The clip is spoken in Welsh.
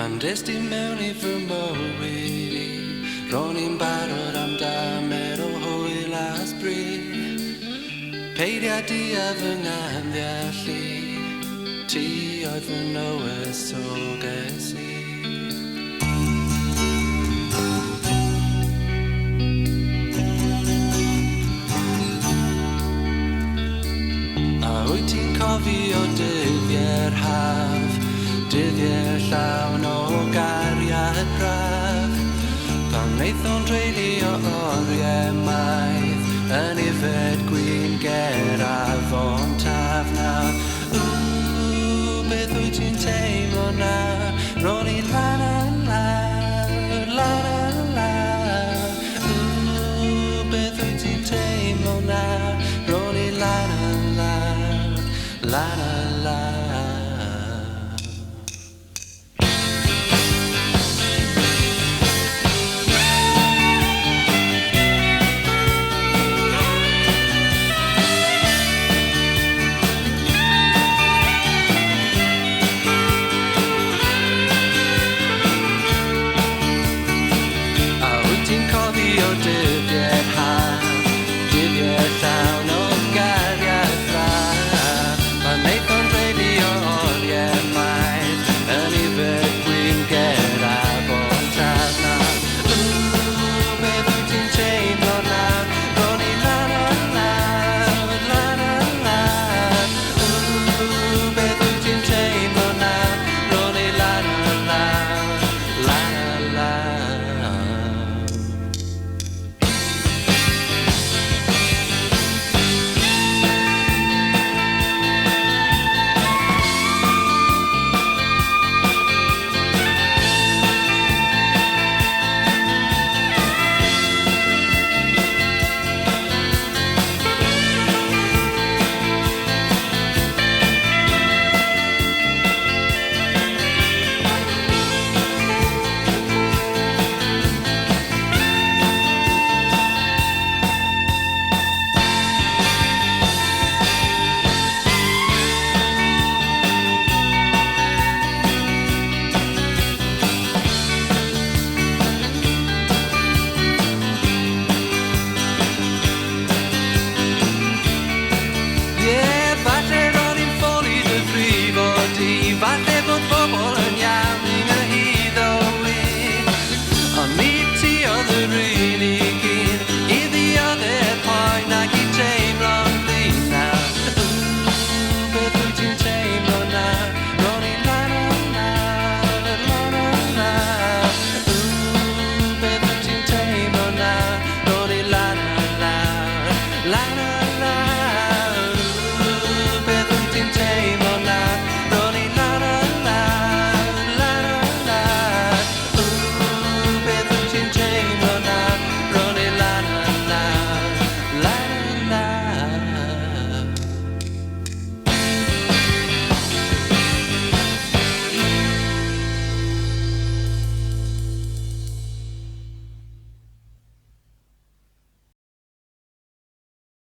Ond esti mewn I fy mywyd Ro'n i'n barod am damer o hwyl a sbri Peidiau di a fy nghamddiallu Ti oedd fy Tywysoges I Wyt ti'n cofio dyddiau'r haf Dyddiau llawn o gariad braf Pan wnaethon dreulio oriau maith Yn ifed gwyn ger afon tafna Beth wyt ti'n teimlo nawr Ro'n I lan lawr, lan lawr Beth wyt ti'n teimlo nawr Ro'n I lan lawr, lan lawr